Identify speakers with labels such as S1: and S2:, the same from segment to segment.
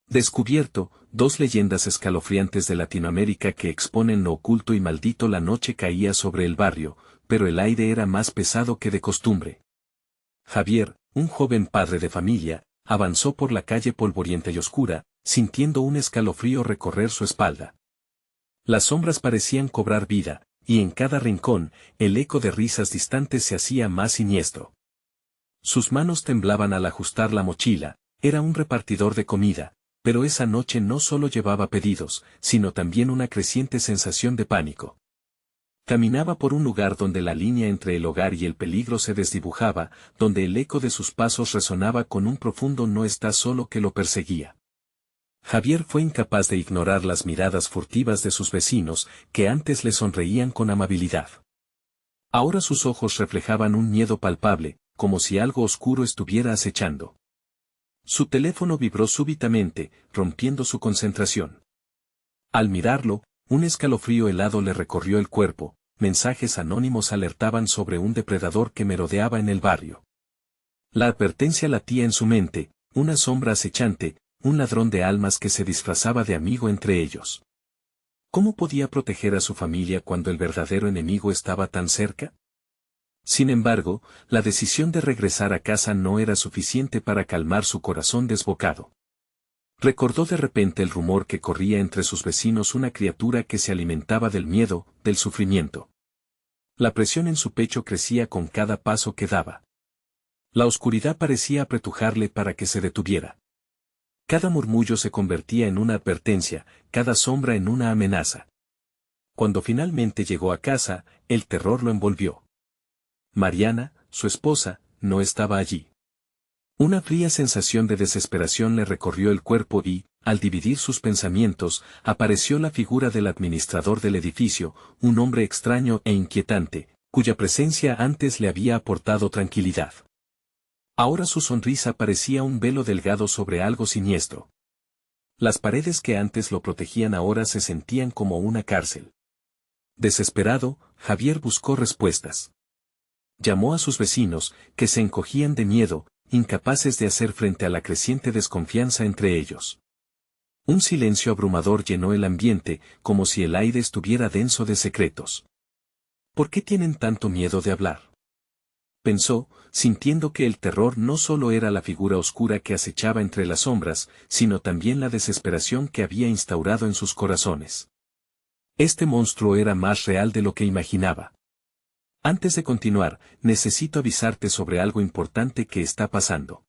S1: Descubierto, dos leyendas escalofriantes de Latinoamérica que exponen lo oculto y maldito. La noche caía sobre el barrio, pero el aire era más pesado que de costumbre. Javier, un joven padre de familia, avanzó por la calle polvorienta y oscura, sintiendo un escalofrío recorrer su espalda. Las sombras parecían cobrar vida, y en cada rincón, el eco de risas distantes se hacía más siniestro. Sus manos temblaban al ajustar la mochila, era un repartidor de comida, pero esa noche no solo llevaba pedidos, sino también una creciente sensación de pánico. Caminaba por un lugar donde la línea entre el hogar y el peligro se desdibujaba, donde el eco de sus pasos resonaba con un profundo no está solo que lo perseguía. Javier fue incapaz de ignorar las miradas furtivas de sus vecinos, que antes le sonreían con amabilidad. Ahora sus ojos reflejaban un miedo palpable, como si algo oscuro estuviera acechando. Su teléfono vibró súbitamente, rompiendo su concentración. Al mirarlo, un escalofrío helado le recorrió el cuerpo, mensajes anónimos alertaban sobre un depredador que merodeaba en el barrio. La advertencia latía en su mente, una sombra acechante, un ladrón de almas que se disfrazaba de amigo entre ellos. ¿Cómo podía proteger a su familia cuando el verdadero enemigo estaba tan cerca? Sin embargo, la decisión de regresar a casa no era suficiente para calmar su corazón desbocado. Recordó de repente el rumor que corría entre sus vecinos, una criatura que se alimentaba del miedo, del sufrimiento. La presión en su pecho crecía con cada paso que daba. La oscuridad parecía apretujarle para que se detuviera. Cada murmullo se convertía en una advertencia, cada sombra en una amenaza. Cuando finalmente llegó a casa, el terror lo envolvió. Mariana, su esposa, no estaba allí. Una fría sensación de desesperación le recorrió el cuerpo y, al dividir sus pensamientos, apareció la figura del administrador del edificio, un hombre extraño e inquietante, cuya presencia antes le había aportado tranquilidad. Ahora su sonrisa parecía un velo delgado sobre algo siniestro. Las paredes que antes lo protegían ahora se sentían como una cárcel. Desesperado, Javier buscó respuestas. Llamó a sus vecinos, que se encogían de miedo, incapaces de hacer frente a la creciente desconfianza entre ellos. Un silencio abrumador llenó el ambiente, como si el aire estuviera denso de secretos. ¿Por qué tienen tanto miedo de hablar?, pensó, sintiendo que el terror no solo era la figura oscura que acechaba entre las sombras, sino también la desesperación que había instaurado en sus corazones. Este monstruo era más real de lo que imaginaba. Antes de continuar, necesito avisarte sobre algo importante que está pasando.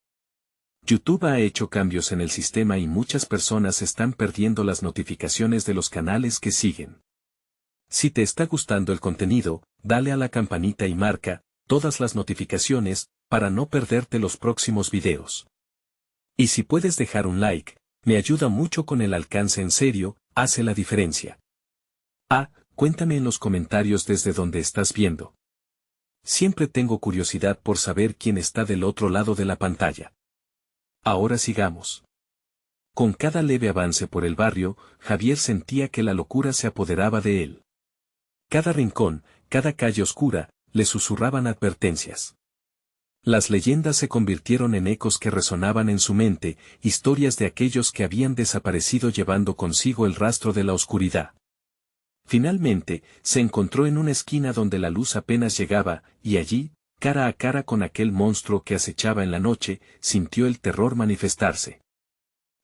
S1: YouTube ha hecho cambios en el sistema y muchas personas están perdiendo las notificaciones de los canales que siguen. Si te está gustando el contenido, dale a la campanita y marca todas las notificaciones, para no perderte los próximos videos. Y si puedes dejar un like, me ayuda mucho con el alcance, en serio, hace la diferencia. Cuéntame en los comentarios desde donde estás viendo. Siempre tengo curiosidad por saber quién está del otro lado de la pantalla. Ahora sigamos. Con cada leve avance por el barrio, Javier sentía que la locura se apoderaba de él. Cada rincón, cada calle oscura, le susurraban advertencias. Las leyendas se convirtieron en ecos que resonaban en su mente, historias de aquellos que habían desaparecido llevando consigo el rastro de la oscuridad. Finalmente, se encontró en una esquina donde la luz apenas llegaba, y allí, cara a cara con aquel monstruo que acechaba en la noche, sintió el terror manifestarse.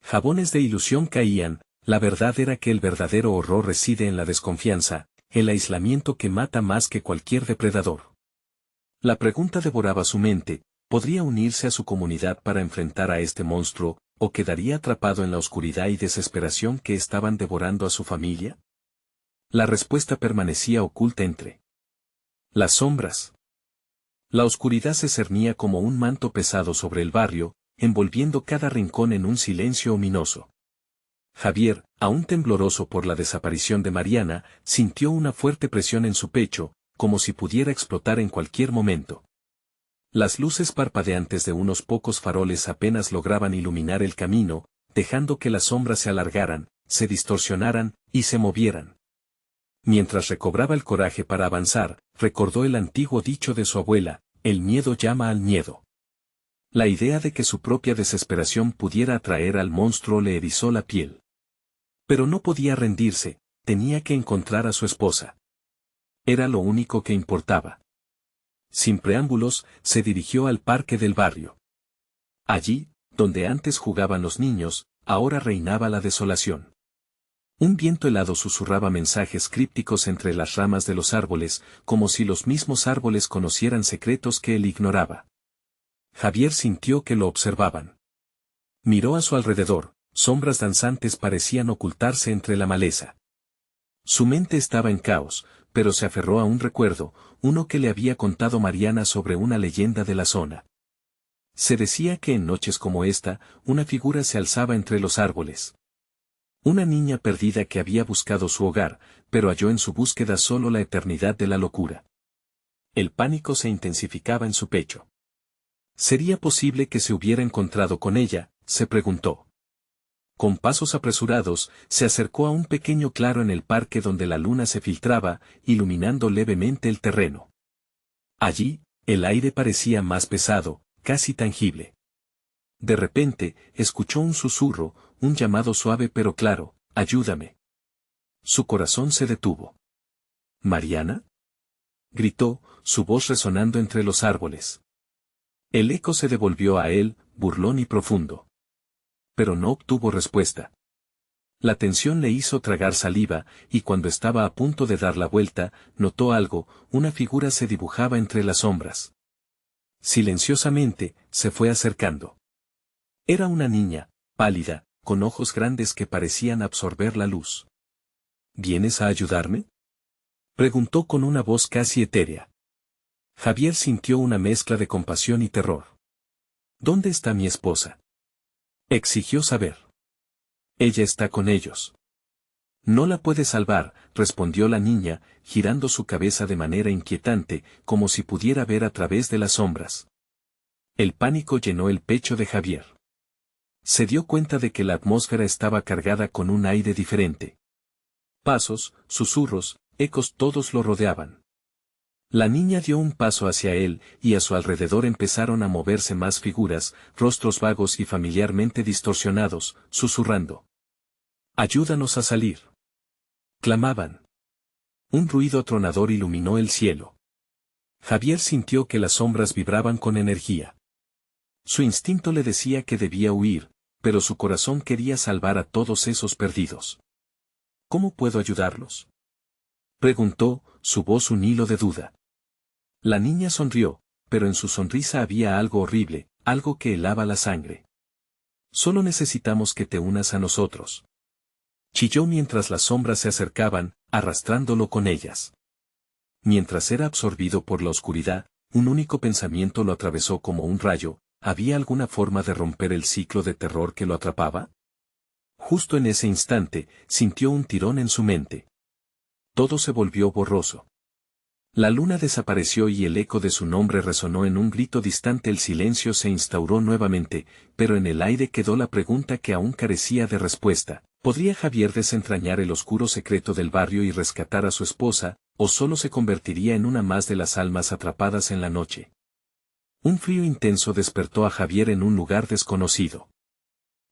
S1: Jabones de ilusión caían, la verdad era que el verdadero horror reside en la desconfianza, el aislamiento que mata más que cualquier depredador. La pregunta devoraba su mente: ¿podría unirse a su comunidad para enfrentar a este monstruo, o quedaría atrapado en la oscuridad y desesperación que estaban devorando a su familia? La respuesta permanecía oculta entre las sombras. La oscuridad se cernía como un manto pesado sobre el barrio, envolviendo cada rincón en un silencio ominoso. Javier, aún tembloroso por la desaparición de Mariana, sintió una fuerte presión en su pecho, como si pudiera explotar en cualquier momento. Las luces parpadeantes de unos pocos faroles apenas lograban iluminar el camino, dejando que las sombras se alargaran, se distorsionaran, y se movieran. Mientras recobraba el coraje para avanzar, recordó el antiguo dicho de su abuela: el miedo llama al miedo. La idea de que su propia desesperación pudiera atraer al monstruo le erizó la piel. Pero no podía rendirse, tenía que encontrar a su esposa. Era lo único que importaba. Sin preámbulos, se dirigió al parque del barrio. Allí, donde antes jugaban los niños, ahora reinaba la desolación. Un viento helado susurraba mensajes crípticos entre las ramas de los árboles, como si los mismos árboles conocieran secretos que él ignoraba. Javier sintió que lo observaban. Miró a su alrededor, sombras danzantes parecían ocultarse entre la maleza. Su mente estaba en caos, pero se aferró a un recuerdo, uno que le había contado Mariana sobre una leyenda de la zona. Se decía que en noches como esta, una figura se alzaba entre los árboles. Una niña perdida que había buscado su hogar, pero halló en su búsqueda solo la eternidad de la locura. El pánico se intensificaba en su pecho. ¿Sería posible que se hubiera encontrado con ella?, se preguntó. Con pasos apresurados, se acercó a un pequeño claro en el parque donde la luna se filtraba, iluminando levemente el terreno. Allí, el aire parecía más pesado, casi tangible. De repente, escuchó un susurro, un llamado suave pero claro: «¡Ayúdame!». Su corazón se detuvo. «¿Mariana?», gritó, su voz resonando entre los árboles. El eco se devolvió a él, burlón y profundo. Pero no obtuvo respuesta. La tensión le hizo tragar saliva, y cuando estaba a punto de dar la vuelta, notó algo: una figura se dibujaba entre las sombras. Silenciosamente, se fue acercando. Era una niña, pálida, con ojos grandes que parecían absorber la luz. «¿Vienes a ayudarme?», preguntó con una voz casi etérea. Javier sintió una mezcla de compasión y terror. «¿Dónde está mi esposa?», exigió saber. «Ella está con ellos». «No la puede salvar», respondió la niña, girando su cabeza de manera inquietante, como si pudiera ver a través de las sombras. El pánico llenó el pecho de Javier. Se dio cuenta de que la atmósfera estaba cargada con un aire diferente. Pasos, susurros, ecos, todos lo rodeaban. La niña dio un paso hacia él, y a su alrededor empezaron a moverse más figuras, rostros vagos y familiarmente distorsionados, susurrando. «Ayúdanos a salir», clamaban. Un ruido atronador iluminó el cielo. Javier sintió que las sombras vibraban con energía. Su instinto le decía que debía huir, pero su corazón quería salvar a todos esos perdidos. «¿Cómo puedo ayudarlos?», preguntó, su voz un hilo de duda. La niña sonrió, pero en su sonrisa había algo horrible, algo que helaba la sangre. «Solo necesitamos que te unas a nosotros», chilló mientras las sombras se acercaban, arrastrándolo con ellas. Mientras era absorbido por la oscuridad, un único pensamiento lo atravesó como un rayo: ¿había alguna forma de romper el ciclo de terror que lo atrapaba? Justo en ese instante, sintió un tirón en su mente. Todo se volvió borroso. La luna desapareció y el eco de su nombre resonó en un grito distante. El silencio se instauró nuevamente, pero en el aire quedó la pregunta que aún carecía de respuesta: ¿podría Javier desentrañar el oscuro secreto del barrio y rescatar a su esposa, o solo se convertiría en una más de las almas atrapadas en la noche? Un frío intenso despertó a Javier en un lugar desconocido.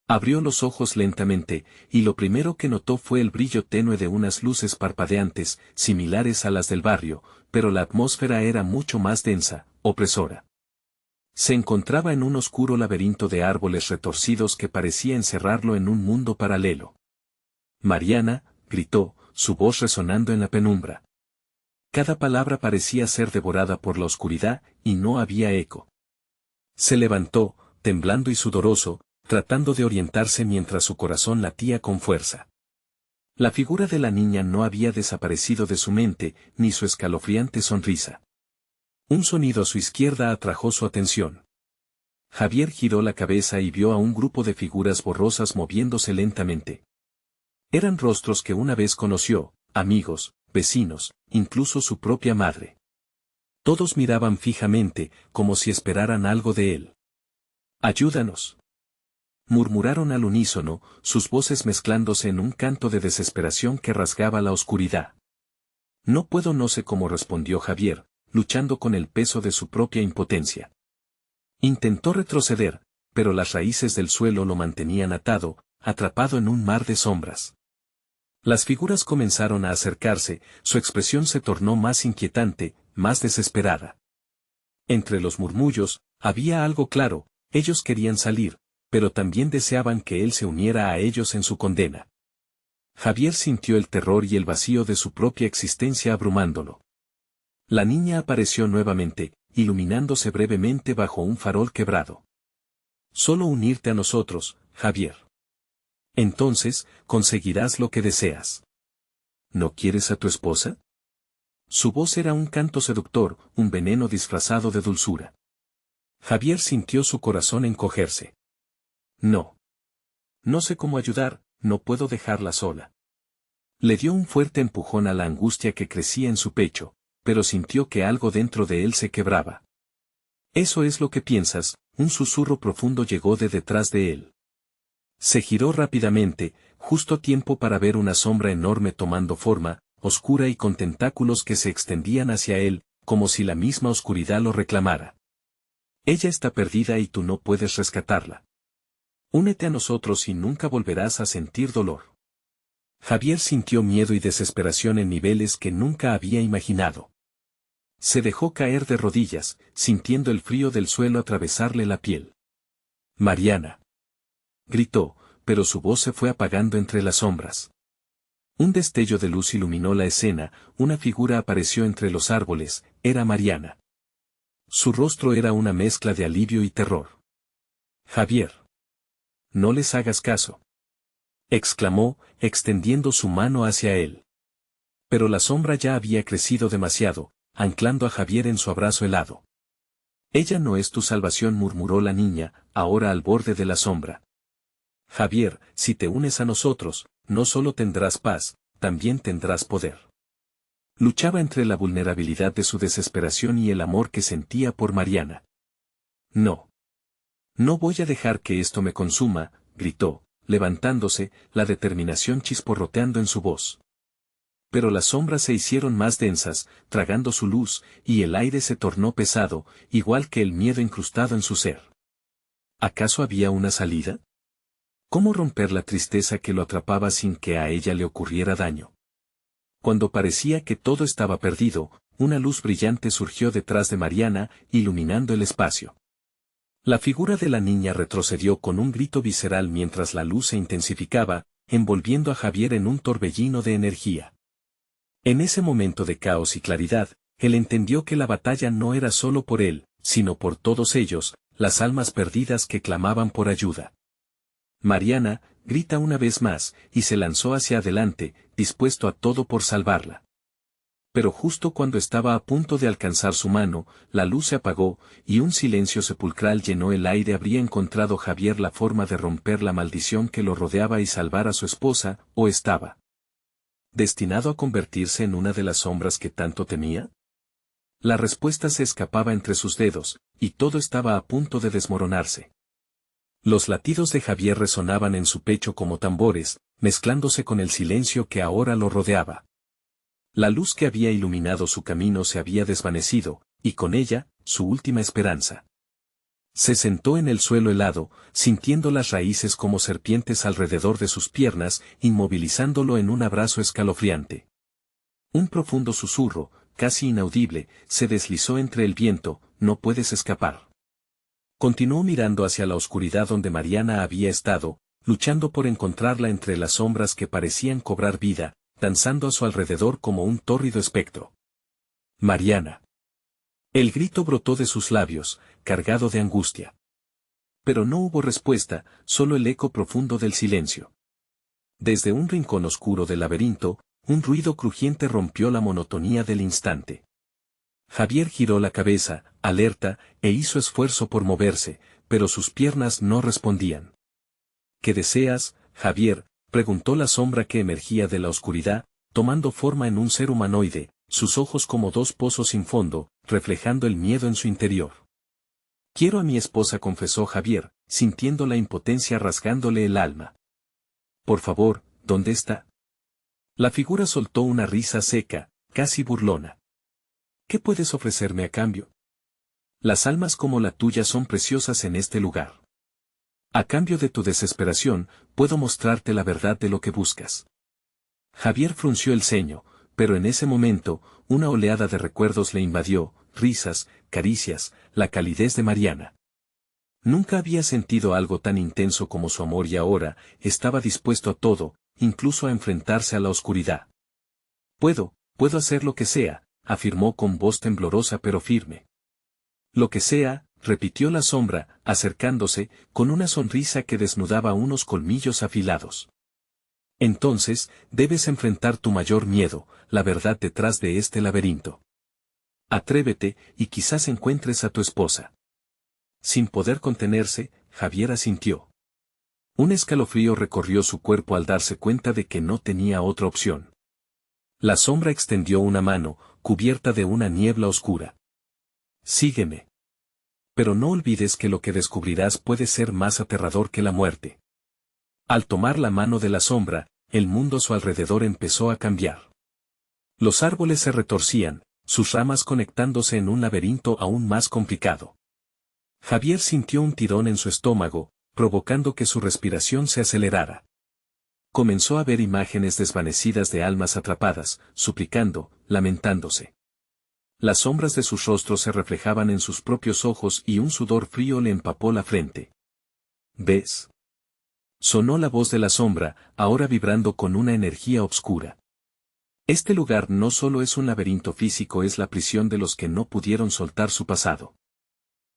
S1: Abrió los ojos lentamente, y lo primero que notó fue el brillo tenue de unas luces parpadeantes, similares a las del barrio, pero la atmósfera era mucho más densa, opresora. Se encontraba en un oscuro laberinto de árboles retorcidos que parecía encerrarlo en un mundo paralelo. «Mariana», gritó, su voz resonando en la penumbra. Cada palabra parecía ser devorada por la oscuridad, y no había eco. Se levantó, temblando y sudoroso, tratando de orientarse mientras su corazón latía con fuerza. La figura de la niña no había desaparecido de su mente, ni su escalofriante sonrisa. Un sonido a su izquierda atrajo su atención. Javier giró la cabeza y vio a un grupo de figuras borrosas moviéndose lentamente. Eran rostros que una vez conoció, amigos, vecinos, incluso su propia madre. Todos miraban fijamente, como si esperaran algo de él. «Ayúdanos», murmuraron al unísono, sus voces mezclándose en un canto de desesperación que rasgaba la oscuridad. «No puedo», no sé cómo respondió Javier, luchando con el peso de su propia impotencia. Intentó retroceder, pero las raíces del suelo lo mantenían atado, atrapado en un mar de sombras. Las figuras comenzaron a acercarse, su expresión se tornó más inquietante, más desesperada. Entre los murmullos, había algo claro, ellos querían salir, pero también deseaban que él se uniera a ellos en su condena. Javier sintió el terror y el vacío de su propia existencia abrumándolo. La niña apareció nuevamente, iluminándose brevemente bajo un farol quebrado. Solo unirte a nosotros, Javier. Entonces, conseguirás lo que deseas. ¿No quieres a tu esposa? Su voz era un canto seductor, un veneno disfrazado de dulzura. Javier sintió su corazón encogerse. No. No sé cómo ayudar, no puedo dejarla sola. Le dio un fuerte empujón a la angustia que crecía en su pecho, pero sintió que algo dentro de él se quebraba. Eso es lo que piensas, un susurro profundo llegó de detrás de él. Se giró rápidamente, justo a tiempo para ver una sombra enorme tomando forma, oscura y con tentáculos que se extendían hacia él, como si la misma oscuridad lo reclamara. Ella está perdida y tú no puedes rescatarla. Únete a nosotros y nunca volverás a sentir dolor. Javier sintió miedo y desesperación en niveles que nunca había imaginado. Se dejó caer de rodillas, sintiendo el frío del suelo atravesarle la piel. Mariana. Gritó, pero su voz se fue apagando entre las sombras. Un destello de luz iluminó la escena, una figura apareció entre los árboles, era Mariana. Su rostro era una mezcla de alivio y terror. Javier. No les hagas caso. Exclamó, extendiendo su mano hacia él. Pero la sombra ya había crecido demasiado, anclando a Javier en su abrazo helado. Ella no es tu salvación, murmuró la niña, ahora al borde de la sombra. Javier, si te unes a nosotros, no solo tendrás paz, también tendrás poder. Luchaba entre la vulnerabilidad de su desesperación y el amor que sentía por Mariana. No. No voy a dejar que esto me consuma, gritó, levantándose, la determinación chisporroteando en su voz. Pero las sombras se hicieron más densas, tragando su luz, y el aire se tornó pesado, igual que el miedo incrustado en su ser. ¿Acaso había una salida? ¿Cómo romper la tristeza que lo atrapaba sin que a ella le ocurriera daño? Cuando parecía que todo estaba perdido, una luz brillante surgió detrás de Mariana, iluminando el espacio. La figura de la niña retrocedió con un grito visceral mientras la luz se intensificaba, envolviendo a Javier en un torbellino de energía. En ese momento de caos y claridad, él entendió que la batalla no era solo por él, sino por todos ellos, las almas perdidas que clamaban por ayuda. Mariana, grita una vez más, y se lanzó hacia adelante, dispuesto a todo por salvarla. Pero justo cuando estaba a punto de alcanzar su mano, la luz se apagó, y un silencio sepulcral llenó el aire. ¿Habría encontrado Javier la forma de romper la maldición que lo rodeaba y salvar a su esposa, o estaba destinado a convertirse en una de las sombras que tanto temía? La respuesta se escapaba entre sus dedos, y todo estaba a punto de desmoronarse. Los latidos de Javier resonaban en su pecho como tambores, mezclándose con el silencio que ahora lo rodeaba. La luz que había iluminado su camino se había desvanecido, y con ella, su última esperanza. Se sentó en el suelo helado, sintiendo las raíces como serpientes alrededor de sus piernas, inmovilizándolo en un abrazo escalofriante. Un profundo susurro, casi inaudible, se deslizó entre el viento, no puedes escapar. Continuó mirando hacia la oscuridad donde Mariana había estado, luchando por encontrarla entre las sombras que parecían cobrar vida, danzando a su alrededor como un tórrido espectro. Mariana. El grito brotó de sus labios, cargado de angustia. Pero no hubo respuesta, solo el eco profundo del silencio. Desde un rincón oscuro del laberinto, un ruido crujiente rompió la monotonía del instante. Javier giró la cabeza, alerta, e hizo esfuerzo por moverse, pero sus piernas no respondían. ¿Qué deseas, Javier?, preguntó la sombra que emergía de la oscuridad, tomando forma en un ser humanoide, sus ojos como dos pozos sin fondo, reflejando el miedo en su interior. Quiero a mi esposa, confesó Javier, sintiendo la impotencia rasgándole el alma. Por favor, ¿dónde está? La figura soltó una risa seca, casi burlona. ¿Qué puedes ofrecerme a cambio? Las almas como la tuya son preciosas en este lugar. A cambio de tu desesperación, puedo mostrarte la verdad de lo que buscas. Javier frunció el ceño, pero en ese momento, una oleada de recuerdos le invadió, risas, caricias, la calidez de Mariana. Nunca había sentido algo tan intenso como su amor y ahora, estaba dispuesto a todo, incluso a enfrentarse a la oscuridad. Puedo hacer lo que sea, afirmó con voz temblorosa pero firme. Lo que sea, repitió la sombra, acercándose, con una sonrisa que desnudaba unos colmillos afilados. Entonces, debes enfrentar tu mayor miedo, la verdad detrás de este laberinto. Atrévete, y quizás encuentres a tu esposa. Sin poder contenerse, Javier asintió. Un escalofrío recorrió su cuerpo al darse cuenta de que no tenía otra opción. La sombra extendió una mano, cubierta de una niebla oscura. Sígueme. Pero no olvides que lo que descubrirás puede ser más aterrador que la muerte. Al tomar la mano de la sombra, el mundo a su alrededor empezó a cambiar. Los árboles se retorcían, sus ramas conectándose en un laberinto aún más complicado. Javier sintió un tirón en su estómago, provocando que su respiración se acelerara. Comenzó a ver imágenes desvanecidas de almas atrapadas, suplicando, lamentándose. Las sombras de sus rostros se reflejaban en sus propios ojos y un sudor frío le empapó la frente. ¿Ves? Sonó la voz de la sombra, ahora vibrando con una energía oscura. Este lugar no solo es un laberinto físico, es la prisión de los que no pudieron soltar su pasado.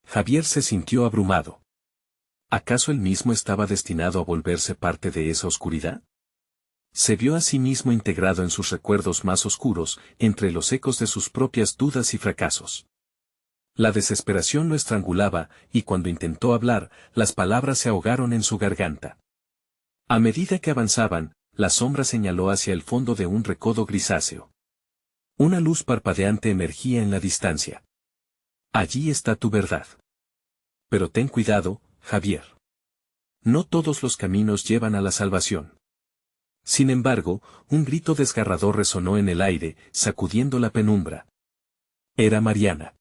S1: Javier se sintió abrumado. ¿Acaso él mismo estaba destinado a volverse parte de esa oscuridad? Se vio a sí mismo integrado en sus recuerdos más oscuros, entre los ecos de sus propias dudas y fracasos. La desesperación lo estrangulaba, y cuando intentó hablar, las palabras se ahogaron en su garganta. A medida que avanzaban, la sombra señaló hacia el fondo de un recodo grisáceo. Una luz parpadeante emergía en la distancia. Allí está tu verdad. Pero ten cuidado, Javier. No todos los caminos llevan a la salvación. Sin embargo, un grito desgarrador resonó en el aire, sacudiendo la penumbra. Era Mariana.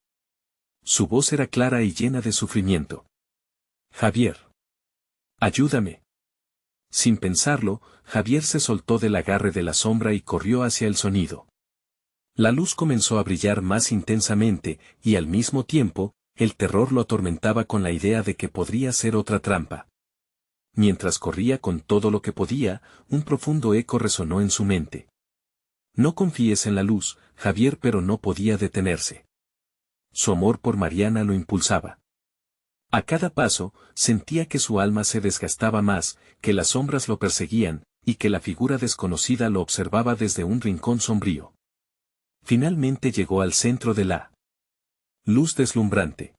S1: Su voz era clara y llena de sufrimiento. Javier. Ayúdame. Sin pensarlo, Javier se soltó del agarre de la sombra y corrió hacia el sonido. La luz comenzó a brillar más intensamente, y al mismo tiempo, el terror lo atormentaba con la idea de que podría ser otra trampa. Mientras corría con todo lo que podía, un profundo eco resonó en su mente. No confíes en la luz, Javier, pero no podía detenerse. Su amor por Mariana lo impulsaba. A cada paso, sentía que su alma se desgastaba más, que las sombras lo perseguían, y que la figura desconocida lo observaba desde un rincón sombrío. Finalmente llegó al centro de la luz deslumbrante.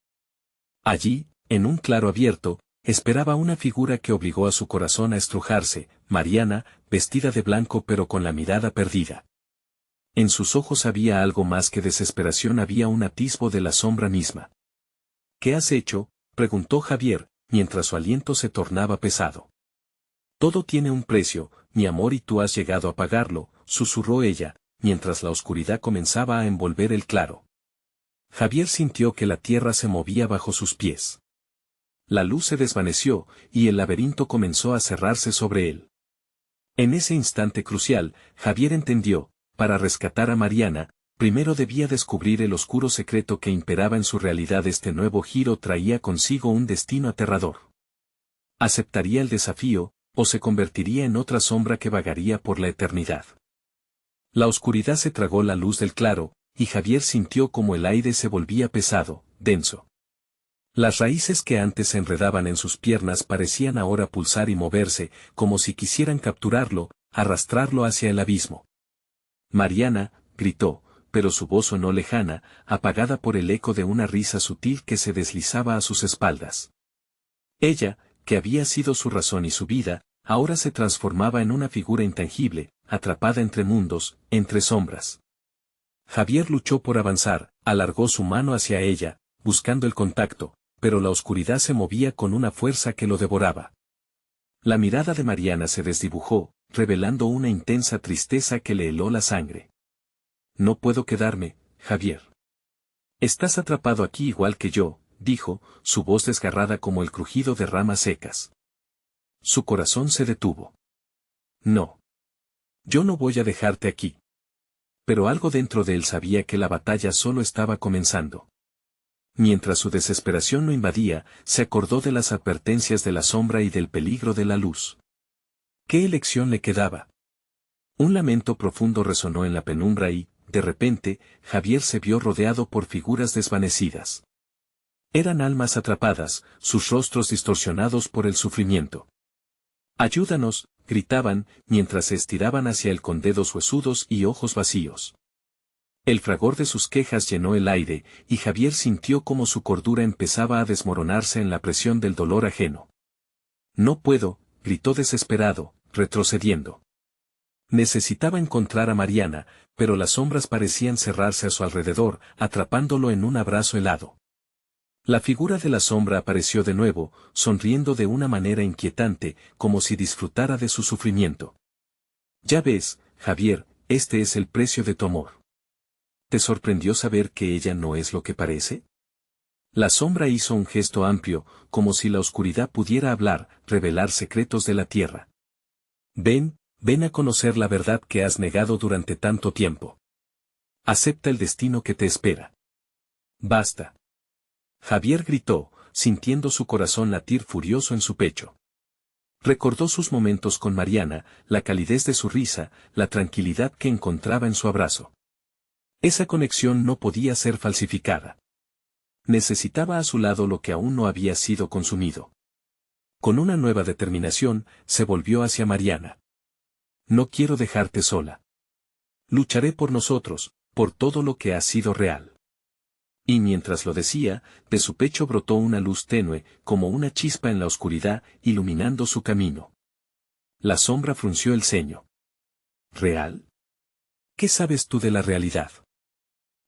S1: Allí, en un claro abierto, esperaba una figura que obligó a su corazón a estrujarse, Mariana, vestida de blanco pero con la mirada perdida. En sus ojos había algo más que desesperación, había un atisbo de la sombra misma. ¿Qué has hecho?, preguntó Javier, mientras su aliento se tornaba pesado. Todo tiene un precio, mi amor, y tú has llegado a pagarlo, susurró ella, mientras la oscuridad comenzaba a envolver el claro. Javier sintió que la tierra se movía bajo sus pies. La luz se desvaneció, y el laberinto comenzó a cerrarse sobre él. En ese instante crucial, Javier entendió, para rescatar a Mariana, primero debía descubrir el oscuro secreto que imperaba en su realidad. Este nuevo giro traía consigo un destino aterrador. ¿Aceptaría el desafío, o se convertiría en otra sombra que vagaría por la eternidad? La oscuridad se tragó la luz del claro, y Javier sintió como el aire se volvía pesado, denso. Las raíces que antes se enredaban en sus piernas parecían ahora pulsar y moverse, como si quisieran capturarlo, arrastrarlo hacia el abismo. Mariana, gritó, pero su voz sonó lejana, apagada por el eco de una risa sutil que se deslizaba a sus espaldas. Ella, que había sido su razón y su vida, ahora se transformaba en una figura intangible, atrapada entre mundos, entre sombras. Javier luchó por avanzar, alargó su mano hacia ella, buscando el contacto, pero la oscuridad se movía con una fuerza que lo devoraba. La mirada de Mariana se desdibujó, revelando una intensa tristeza que le heló la sangre. No puedo quedarme, Javier. Estás atrapado aquí igual que yo, dijo, su voz desgarrada como el crujido de ramas secas. Su corazón se detuvo. No. Yo no voy a dejarte aquí. Pero algo dentro de él sabía que la batalla solo estaba comenzando. Mientras su desesperación lo invadía, se acordó de las advertencias de la sombra y del peligro de la luz. ¿Qué elección le quedaba? Un lamento profundo resonó en la penumbra y, de repente, Javier se vio rodeado por figuras desvanecidas. Eran almas atrapadas, sus rostros distorsionados por el sufrimiento. ¡Ayúdanos!, gritaban, mientras se estiraban hacia él con dedos huesudos y ojos vacíos. El fragor de sus quejas llenó el aire, y Javier sintió como su cordura empezaba a desmoronarse en la presión del dolor ajeno. «No puedo», gritó desesperado, retrocediendo. Necesitaba encontrar a Mariana, pero las sombras parecían cerrarse a su alrededor, atrapándolo en un abrazo helado. La figura de la sombra apareció de nuevo, sonriendo de una manera inquietante, como si disfrutara de su sufrimiento. «Ya ves, Javier, este es el precio de tu amor». ¿Te sorprendió saber que ella no es lo que parece? La sombra hizo un gesto amplio, como si la oscuridad pudiera hablar, revelar secretos de la tierra. Ven a conocer la verdad que has negado durante tanto tiempo. Acepta el destino que te espera. Basta. Javier gritó, sintiendo su corazón latir furioso en su pecho. Recordó sus momentos con Mariana, la calidez de su risa, la tranquilidad que encontraba en su abrazo. Esa conexión no podía ser falsificada. Necesitaba a su lado lo que aún no había sido consumido. Con una nueva determinación, se volvió hacia Mariana. «No quiero dejarte sola. Lucharé por nosotros, por todo lo que ha sido real». Y mientras lo decía, de su pecho brotó una luz tenue, como una chispa en la oscuridad, iluminando su camino. La sombra frunció el ceño. ¿Real? ¿Qué sabes tú de la realidad?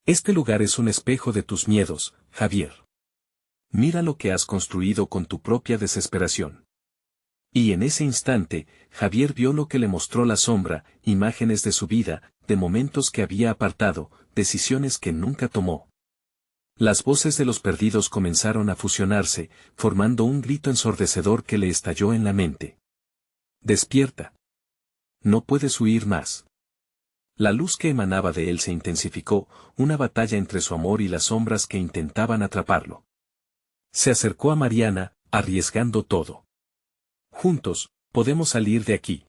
S1: Este lugar es un espejo de tus miedos, Javier. Mira lo que has construido con tu propia desesperación. Y en ese instante, Javier vio lo que le mostró la sombra, imágenes de su vida, de momentos que había apartado, decisiones que nunca tomó. Las voces de los perdidos comenzaron a fusionarse, formando un grito ensordecedor que le estalló en la mente. «Despierta. No puedes huir más». La luz que emanaba de él se intensificó, una batalla entre su amor y las sombras que intentaban atraparlo. Se acercó a Mariana, arriesgando todo. «Juntos, podemos salir de aquí.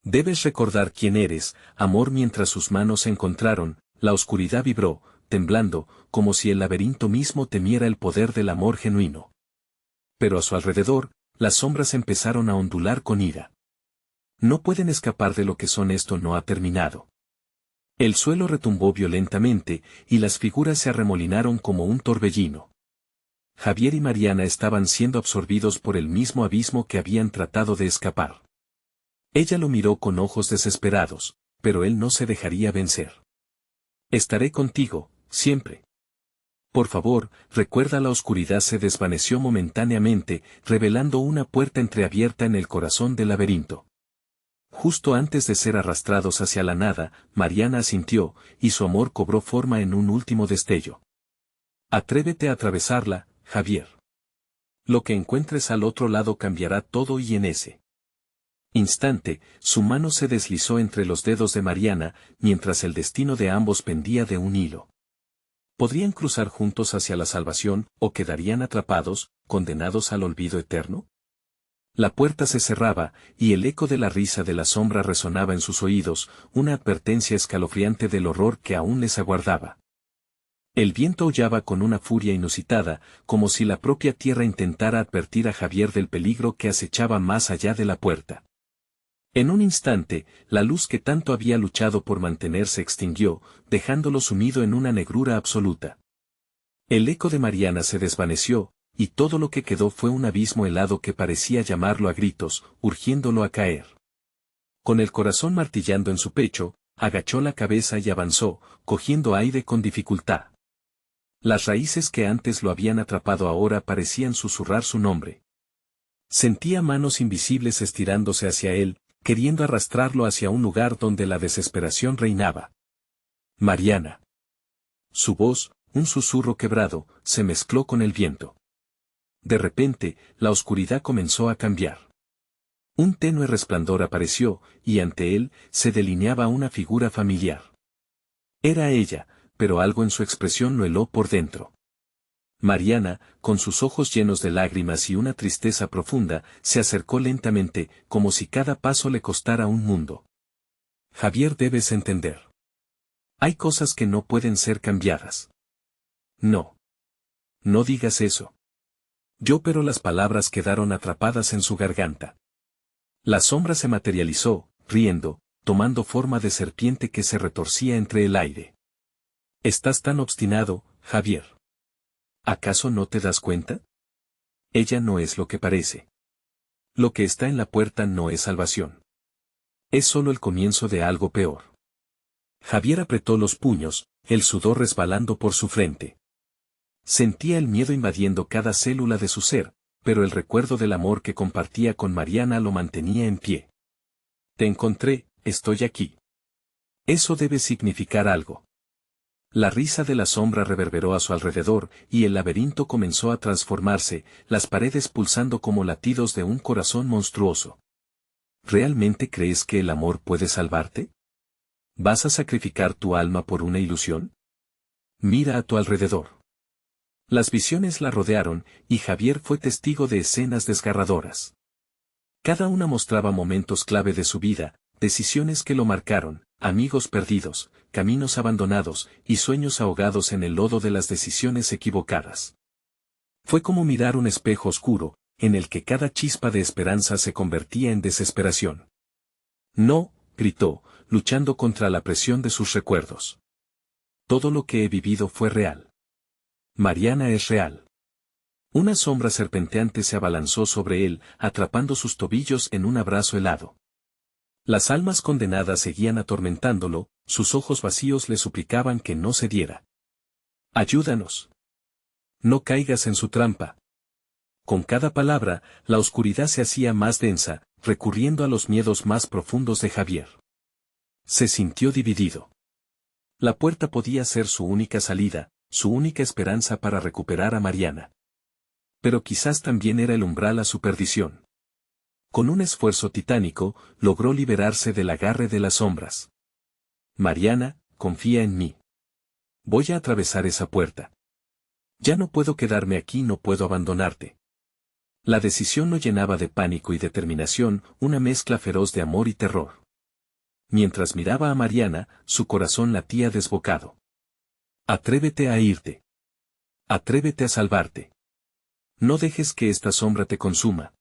S1: Debes recordar quién eres, amor». Mientras sus manos se encontraron, la oscuridad vibró, temblando, como si el laberinto mismo temiera el poder del amor genuino. Pero a su alrededor, las sombras empezaron a ondular con ira. «No pueden escapar de lo que son, esto no ha terminado». El suelo retumbó violentamente, y las figuras se arremolinaron como un torbellino. Javier y Mariana estaban siendo absorbidos por el mismo abismo que habían tratado de escapar. Ella lo miró con ojos desesperados, pero él no se dejaría vencer. «Estaré contigo, siempre. Por favor», recuerda. La oscuridad se desvaneció momentáneamente, revelando una puerta entreabierta en el corazón del laberinto. Justo antes de ser arrastrados hacia la nada, Mariana asintió, y su amor cobró forma en un último destello. «Atrévete a atravesarla, Javier. Lo que encuentres al otro lado cambiará todo». Y en ese instante, su mano se deslizó entre los dedos de Mariana, mientras el destino de ambos pendía de un hilo. ¿Podrían cruzar juntos hacia la salvación, o quedarían atrapados, condenados al olvido eterno? La puerta se cerraba, y el eco de la risa de la sombra resonaba en sus oídos, una advertencia escalofriante del horror que aún les aguardaba. El viento aullaba con una furia inusitada, como si la propia tierra intentara advertir a Javier del peligro que acechaba más allá de la puerta. En un instante, la luz que tanto había luchado por mantener se extinguió, dejándolo sumido en una negrura absoluta. El eco de Mariana se desvaneció, y todo lo que quedó fue un abismo helado que parecía llamarlo a gritos, urgiéndolo a caer. Con el corazón martillando en su pecho, agachó la cabeza y avanzó, cogiendo aire con dificultad. Las raíces que antes lo habían atrapado ahora parecían susurrar su nombre. Sentía manos invisibles estirándose hacia él, queriendo arrastrarlo hacia un lugar donde la desesperación reinaba. «Mariana». Su voz, un susurro quebrado, se mezcló con el viento. De repente, la oscuridad comenzó a cambiar. Un tenue resplandor apareció, y ante él, se delineaba una figura familiar. Era ella, pero algo en su expresión lo heló por dentro. Mariana, con sus ojos llenos de lágrimas y una tristeza profunda, se acercó lentamente, como si cada paso le costara un mundo. Javier, debes entender. Hay cosas que no pueden ser cambiadas. No. No digas eso. Pero las palabras quedaron atrapadas en su garganta. La sombra se materializó, riendo, tomando forma de serpiente que se retorcía entre el aire. ¿Estás tan obstinado, Javier? ¿Acaso no te das cuenta? Ella no es lo que parece. Lo que está en la puerta no es salvación. Es solo el comienzo de algo peor. Javier apretó los puños, el sudor resbalando por su frente. Sentía el miedo invadiendo cada célula de su ser, pero el recuerdo del amor que compartía con Mariana lo mantenía en pie. Te encontré, estoy aquí. Eso debe significar algo. La risa de la sombra reverberó a su alrededor, y el laberinto comenzó a transformarse, las paredes pulsando como latidos de un corazón monstruoso. ¿Realmente crees que el amor puede salvarte? ¿Vas a sacrificar tu alma por una ilusión? Mira a tu alrededor. Las visiones la rodearon, y Javier fue testigo de escenas desgarradoras. Cada una mostraba momentos clave de su vida, decisiones que lo marcaron, amigos perdidos, caminos abandonados, y sueños ahogados en el lodo de las decisiones equivocadas. Fue como mirar un espejo oscuro, en el que cada chispa de esperanza se convertía en desesperación. No, gritó, luchando contra la presión de sus recuerdos. Todo lo que he vivido fue real. Mariana es real. Una sombra serpenteante se abalanzó sobre él, atrapando sus tobillos en un abrazo helado. Las almas condenadas seguían atormentándolo, sus ojos vacíos le suplicaban que no cediera. Ayúdanos. No caigas en su trampa. Con cada palabra, la oscuridad se hacía más densa, recurriendo a los miedos más profundos de Javier. Se sintió dividido. La puerta podía ser su única salida, su única esperanza para recuperar a Mariana. Pero quizás también era el umbral a su perdición. Con un esfuerzo titánico, logró liberarse del agarre de las sombras. Mariana, confía en mí. Voy a atravesar esa puerta. Ya no puedo quedarme aquí, no puedo abandonarte. La decisión lo llenaba de pánico y determinación, una mezcla feroz de amor y terror. Mientras miraba a Mariana, su corazón latía desbocado. Atrévete a irte. Atrévete a salvarte. No dejes que esta sombra te consuma.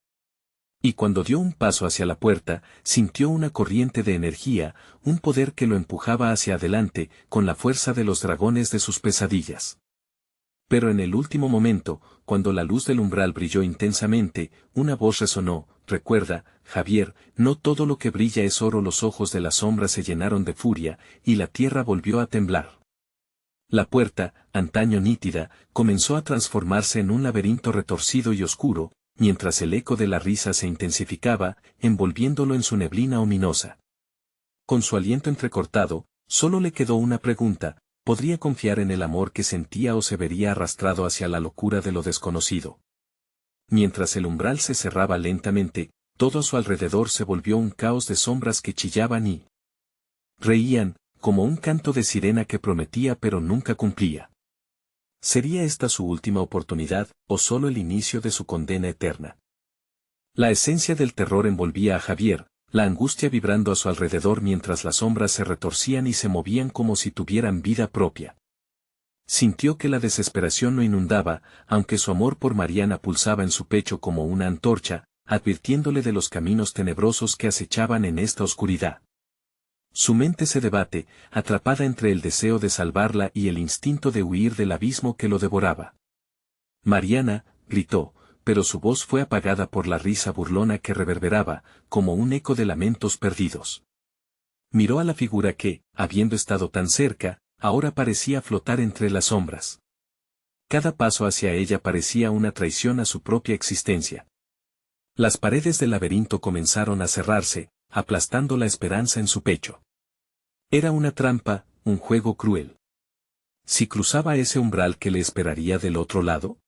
S1: Y cuando dio un paso hacia la puerta, sintió una corriente de energía, un poder que lo empujaba hacia adelante, con la fuerza de los dragones de sus pesadillas. Pero en el último momento, cuando la luz del umbral brilló intensamente, una voz resonó: recuerda, Javier, no todo lo que brilla es oro. Los ojos de la sombra se llenaron de furia, y la tierra volvió a temblar. La puerta, antaño nítida, comenzó a transformarse en un laberinto retorcido y oscuro, mientras el eco de la risa se intensificaba, envolviéndolo en su neblina ominosa. Con su aliento entrecortado, solo le quedó una pregunta: ¿podría confiar en el amor que sentía o se vería arrastrado hacia la locura de lo desconocido? Mientras el umbral se cerraba lentamente, todo a su alrededor se volvió un caos de sombras que chillaban y reían, como un canto de sirena que prometía pero nunca cumplía. ¿Sería esta su última oportunidad, o solo el inicio de su condena eterna? La esencia del terror envolvía a Javier, la angustia vibrando a su alrededor mientras las sombras se retorcían y se movían como si tuvieran vida propia. Sintió que la desesperación lo inundaba, aunque su amor por Mariana pulsaba en su pecho como una antorcha, advirtiéndole de los caminos tenebrosos que acechaban en esta oscuridad. Su mente se debate, atrapada entre el deseo de salvarla y el instinto de huir del abismo que lo devoraba. Mariana, gritó, pero su voz fue apagada por la risa burlona que reverberaba, como un eco de lamentos perdidos. Miró a la figura que, habiendo estado tan cerca, ahora parecía flotar entre las sombras. Cada paso hacia ella parecía una traición a su propia existencia. Las paredes del laberinto comenzaron a cerrarse, aplastando la esperanza en su pecho. Era una trampa, un juego cruel. Si cruzaba ese umbral, ¿qué le esperaría del otro lado?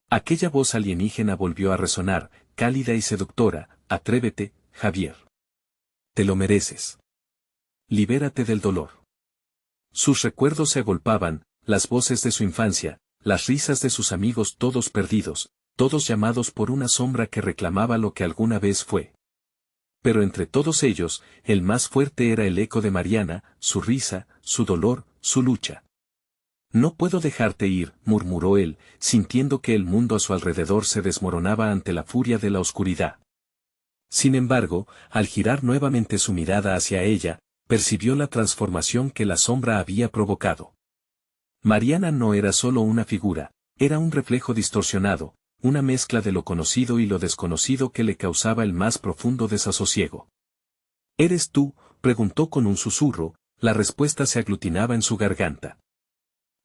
S1: Aquella voz alienígena volvió a resonar, cálida y seductora: atrévete, Javier. Te lo mereces. Libérate del dolor. Sus recuerdos se agolpaban, las voces de su infancia, las risas de sus amigos todos perdidos, todos llamados por una sombra que reclamaba lo que alguna vez fue. Pero entre todos ellos, el más fuerte era el eco de Mariana, su risa, su dolor, su lucha. No puedo dejarte ir, murmuró él, sintiendo que el mundo a su alrededor se desmoronaba ante la furia de la oscuridad. Sin embargo, al girar nuevamente su mirada hacia ella, percibió la transformación que la sombra había provocado. Mariana no era solo una figura, era un reflejo distorsionado, una mezcla de lo conocido y lo desconocido que le causaba el más profundo desasosiego. ¿Eres tú?, preguntó con un susurro, la respuesta se aglutinaba en su garganta.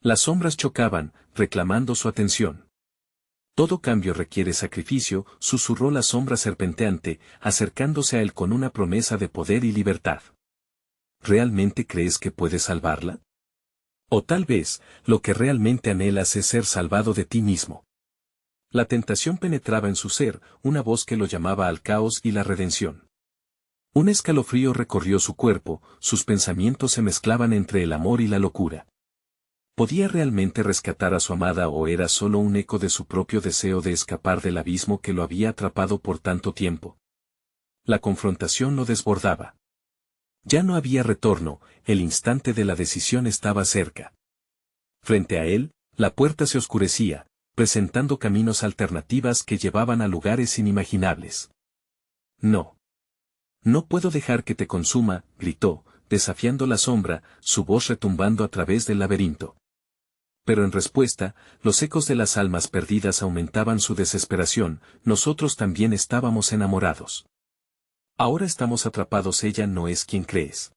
S1: Las sombras chocaban, reclamando su atención. Todo cambio requiere sacrificio, susurró la sombra serpenteante, acercándose a él con una promesa de poder y libertad. ¿Realmente crees que puedes salvarla? O tal vez, lo que realmente anhelas es ser salvado de ti mismo. La tentación penetraba en su ser, una voz que lo llamaba al caos y la redención. Un escalofrío recorrió su cuerpo, sus pensamientos se mezclaban entre el amor y la locura. ¿Podía realmente rescatar a su amada o era solo un eco de su propio deseo de escapar del abismo que lo había atrapado por tanto tiempo? La confrontación lo desbordaba. Ya no había retorno, el instante de la decisión estaba cerca. Frente a él, la puerta se oscurecía, presentando caminos alternativas que llevaban a lugares inimaginables. No. No puedo dejar que te consuma, gritó, desafiando la sombra, su voz retumbando a través del laberinto. Pero en respuesta, los ecos de las almas perdidas aumentaban su desesperación, nosotros también estábamos enamorados. Ahora estamos atrapados, ella no es quien crees.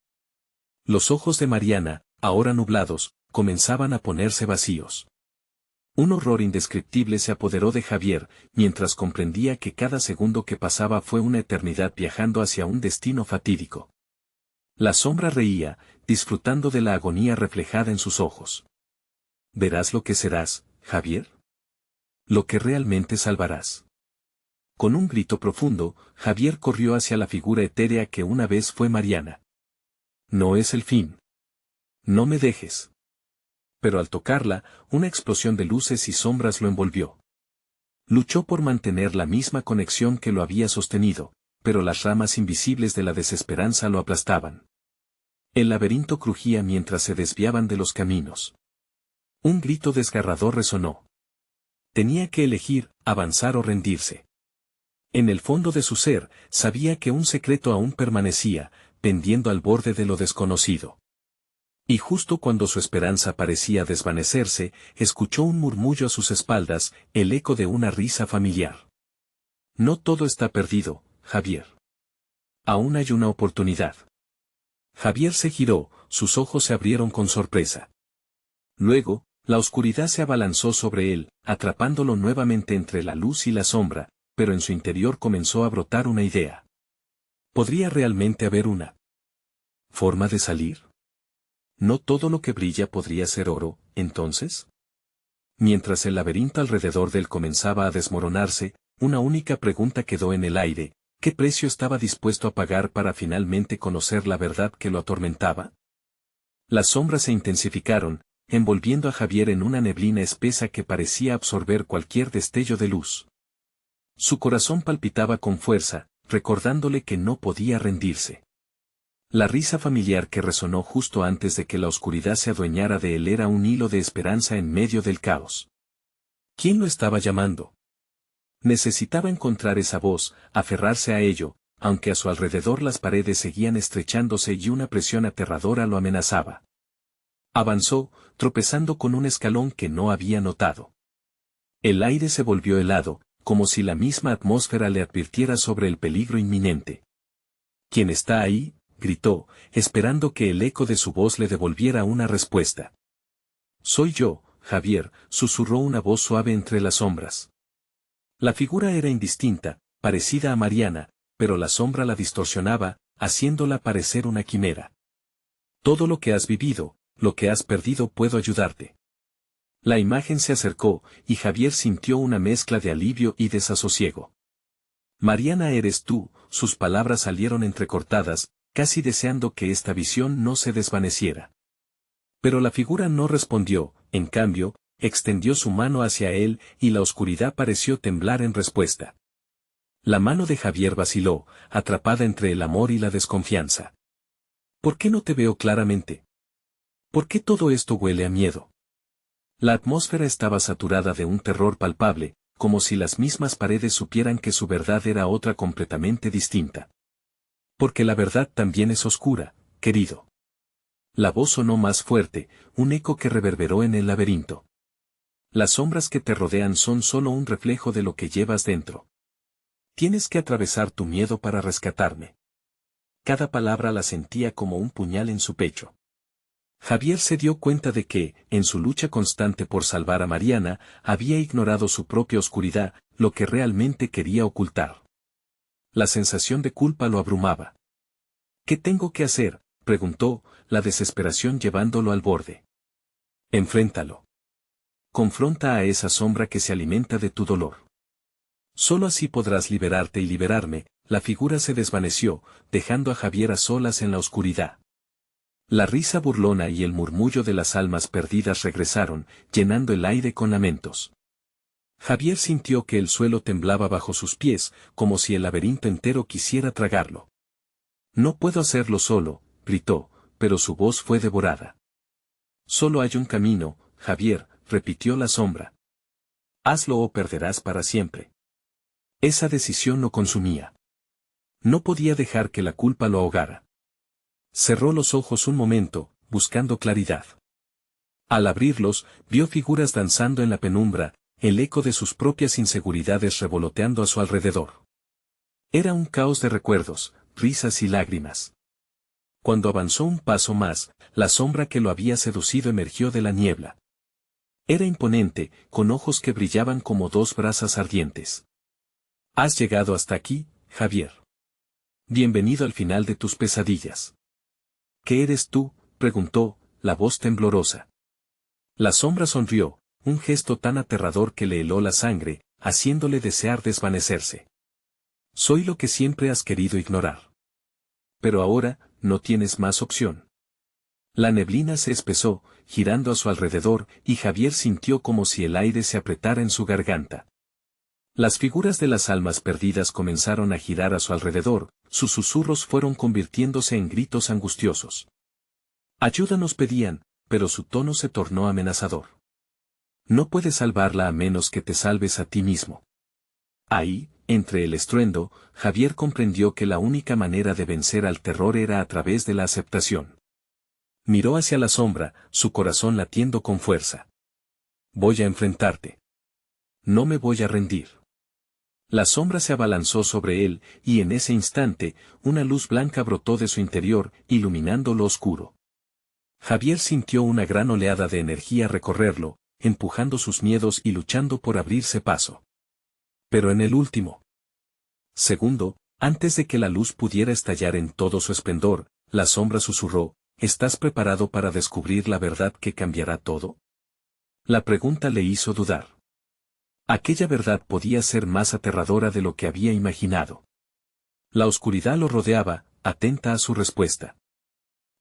S1: Los ojos de Mariana, ahora nublados, comenzaban a ponerse vacíos. Un horror indescriptible se apoderó de Javier, mientras comprendía que cada segundo que pasaba fue una eternidad viajando hacia un destino fatídico. La sombra reía, disfrutando de la agonía reflejada en sus ojos. ¿Verás lo que serás, Javier? Lo que realmente salvarás. Con un grito profundo, Javier corrió hacia la figura etérea que una vez fue Mariana. No es el fin. No me dejes. Pero al tocarla, una explosión de luces y sombras lo envolvió. Luchó por mantener la misma conexión que lo había sostenido, pero las ramas invisibles de la desesperanza lo aplastaban. El laberinto crujía mientras se desviaban de los caminos. Un grito desgarrador resonó. Tenía que elegir, avanzar o rendirse. En el fondo de su ser, sabía que un secreto aún permanecía, pendiendo al borde de lo desconocido. Y justo cuando su esperanza parecía desvanecerse, escuchó un murmullo a sus espaldas, el eco de una risa familiar. No todo está perdido, Javier. Aún hay una oportunidad. Javier se giró, sus ojos se abrieron con sorpresa. Luego, la oscuridad se abalanzó sobre él, atrapándolo nuevamente entre la luz y la sombra, pero en su interior comenzó a brotar una idea. ¿Podría realmente haber una forma de salir? ¿No todo lo que brilla podría ser oro, entonces? Mientras el laberinto alrededor de él comenzaba a desmoronarse, una única pregunta quedó en el aire: ¿qué precio estaba dispuesto a pagar para finalmente conocer la verdad que lo atormentaba? Las sombras se intensificaron, envolviendo a Javier en una neblina espesa que parecía absorber cualquier destello de luz. Su corazón palpitaba con fuerza, recordándole que no podía rendirse. La risa familiar que resonó justo antes de que la oscuridad se adueñara de él era un hilo de esperanza en medio del caos. ¿Quién lo estaba llamando? Necesitaba encontrar esa voz, aferrarse a ello, aunque a su alrededor las paredes seguían estrechándose y una presión aterradora lo amenazaba. Avanzó, tropezando con un escalón que no había notado. El aire se volvió helado, como si la misma atmósfera le advirtiera sobre el peligro inminente. ¿Quién está ahí?, gritó, esperando que el eco de su voz le devolviera una respuesta. Soy yo, Javier, susurró una voz suave entre las sombras. La figura era indistinta, parecida a Mariana, pero la sombra la distorsionaba, haciéndola parecer una quimera. Todo lo que has vivido, lo que has perdido puedo ayudarte. La imagen se acercó, y Javier sintió una mezcla de alivio y desasosiego. Mariana eres tú, sus palabras salieron entrecortadas, casi deseando que esta visión no se desvaneciera. Pero la figura no respondió, en cambio, extendió su mano hacia él y la oscuridad pareció temblar en respuesta. La mano de Javier vaciló, atrapada entre el amor y la desconfianza. ¿Por qué no te veo claramente? ¿Por qué todo esto huele a miedo? La atmósfera estaba saturada de un terror palpable, como si las mismas paredes supieran que su verdad era otra completamente distinta. Porque la verdad también es oscura, querido. La voz sonó más fuerte, un eco que reverberó en el laberinto. Las sombras que te rodean son solo un reflejo de lo que llevas dentro. Tienes que atravesar tu miedo para rescatarme. Cada palabra la sentía como un puñal en su pecho. Javier se dio cuenta de que, en su lucha constante por salvar a Mariana, había ignorado su propia oscuridad, lo que realmente quería ocultar. La sensación de culpa lo abrumaba. ¿Qué tengo que hacer?, preguntó, la desesperación llevándolo al borde. Enfréntalo. Confronta a esa sombra que se alimenta de tu dolor. Solo así podrás liberarte y liberarme. La figura se desvaneció, dejando a Javier a solas en la oscuridad. La risa burlona y el murmullo de las almas perdidas regresaron, llenando el aire con lamentos. Javier sintió que el suelo temblaba bajo sus pies, como si el laberinto entero quisiera tragarlo. No puedo hacerlo solo, gritó, pero su voz fue devorada. Solo hay un camino, Javier, repitió la sombra. Hazlo o perderás para siempre. Esa decisión lo consumía. No podía dejar que la culpa lo ahogara. Cerró los ojos un momento, buscando claridad. Al abrirlos, vio figuras danzando en la penumbra, el eco de sus propias inseguridades revoloteando a su alrededor. Era un caos de recuerdos, risas y lágrimas. Cuando avanzó un paso más, la sombra que lo había seducido emergió de la niebla. Era imponente, con ojos que brillaban como dos brasas ardientes. Has llegado hasta aquí, Javier. Bienvenido al final de tus pesadillas. ¿Qué eres tú?, preguntó, la voz temblorosa. La sombra sonrió, un gesto tan aterrador que le heló la sangre, haciéndole desear desvanecerse. Soy lo que siempre has querido ignorar. Pero ahora, no tienes más opción. La neblina se espesó, girando a su alrededor, y Javier sintió como si el aire se apretara en su garganta. Las figuras de las almas perdidas comenzaron a girar a su alrededor, sus susurros fueron convirtiéndose en gritos angustiosos. Ayuda nos pedían, pero su tono se tornó amenazador. No puedes salvarla a menos que te salves a ti mismo. Ahí, entre el estruendo, Javier comprendió que la única manera de vencer al terror era a través de la aceptación. Miró hacia la sombra, su corazón latiendo con fuerza. Voy a enfrentarte. No me voy a rendir. La sombra se abalanzó sobre él, y en ese instante, una luz blanca brotó de su interior, iluminando lo oscuro. Javier sintió una gran oleada de energía recorrerlo, empujando sus miedos y luchando por abrirse paso. Pero en el último segundo, antes de que la luz pudiera estallar en todo su esplendor, la sombra susurró, ¿estás preparado para descubrir la verdad que cambiará todo? La pregunta le hizo dudar. Aquella verdad podía ser más aterradora de lo que había imaginado. La oscuridad lo rodeaba, atenta a su respuesta.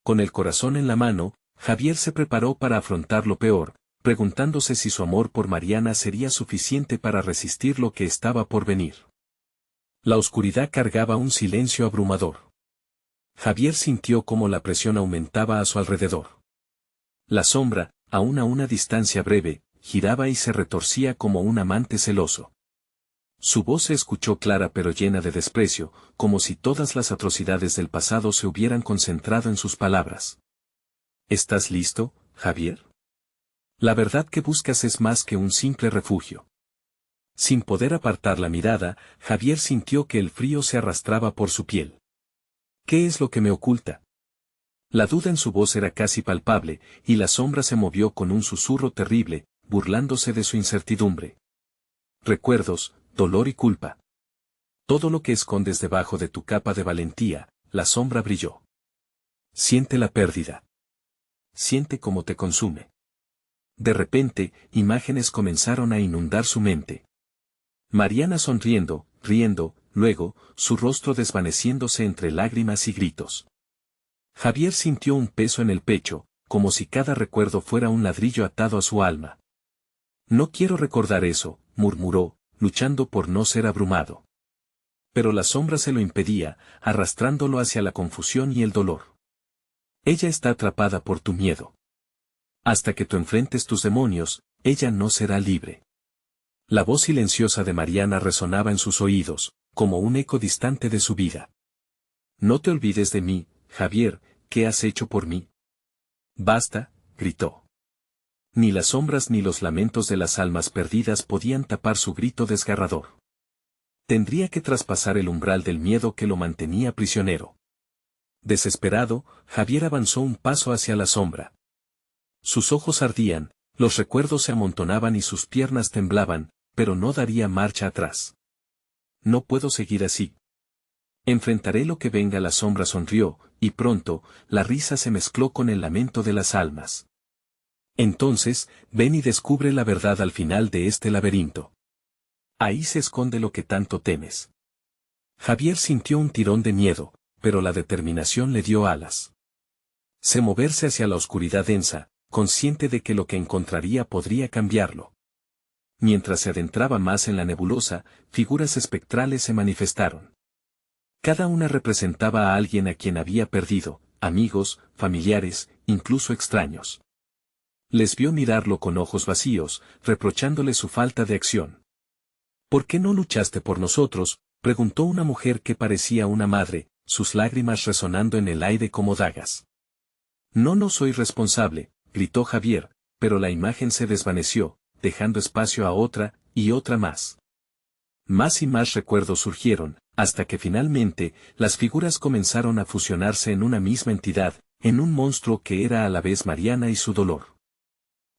S1: Con el corazón en la mano, Javier se preparó para afrontar lo peor, preguntándose si su amor por Mariana sería suficiente para resistir lo que estaba por venir. La oscuridad cargaba un silencio abrumador. Javier sintió cómo la presión aumentaba a su alrededor. La sombra, aún a una distancia breve, giraba y se retorcía como un amante celoso. Su voz se escuchó clara pero llena de desprecio, como si todas las atrocidades del pasado se hubieran concentrado en sus palabras. ¿Estás listo, Javier? La verdad que buscas es más que un simple refugio. Sin poder apartar la mirada, Javier sintió que el frío se arrastraba por su piel. ¿Qué es lo que me oculta? La duda en su voz era casi palpable, y la sombra se movió con un susurro terrible, burlándose de su incertidumbre. Recuerdos, dolor y culpa. Todo lo que escondes debajo de tu capa de valentía, la sombra brilló. Siente la pérdida. siente cómo te consume. De repente, imágenes comenzaron a inundar su mente. Mariana sonriendo, riendo, luego, su rostro desvaneciéndose entre lágrimas y gritos. Javier sintió un peso en el pecho, como si cada recuerdo fuera un ladrillo atado a su alma. No quiero recordar eso, murmuró, luchando por no ser abrumado. Pero la sombra se lo impedía, arrastrándolo hacia la confusión y el dolor. Ella está atrapada por tu miedo. Hasta que tú enfrentes tus demonios, ella no será libre. La voz silenciosa de Mariana resonaba en sus oídos, como un eco distante de su vida. No te olvides de mí, Javier, ¿qué has hecho por mí? Basta, gritó. Ni las sombras ni los lamentos de las almas perdidas podían tapar su grito desgarrador. Tendría que traspasar el umbral del miedo que lo mantenía prisionero. Desesperado, Javier avanzó un paso hacia la sombra. Sus ojos ardían, los recuerdos se amontonaban y sus piernas temblaban, pero no daría marcha atrás. No puedo seguir así. Enfrentaré lo que venga. La sombra sonrió, y pronto, la risa se mezcló con el lamento de las almas. Entonces, ven y descubre la verdad al final de este laberinto. Ahí se esconde lo que tanto temes. Javier sintió un tirón de miedo, pero la determinación le dio alas. Se moverse hacia la oscuridad densa, consciente de que lo que encontraría podría cambiarlo. Mientras se adentraba más en la nebulosa, figuras espectrales se manifestaron. Cada una representaba a alguien a quien había perdido, amigos, familiares, incluso extraños. Les vio mirarlo con ojos vacíos, reprochándole su falta de acción. ¿Por qué no luchaste por nosotros?, preguntó una mujer que parecía una madre, sus lágrimas resonando en el aire como dagas. No soy responsable, gritó Javier, pero la imagen se desvaneció, dejando espacio a otra, y otra más. Más y más recuerdos surgieron, hasta que finalmente, las figuras comenzaron a fusionarse en una misma entidad, en un monstruo que era a la vez Mariana y su dolor.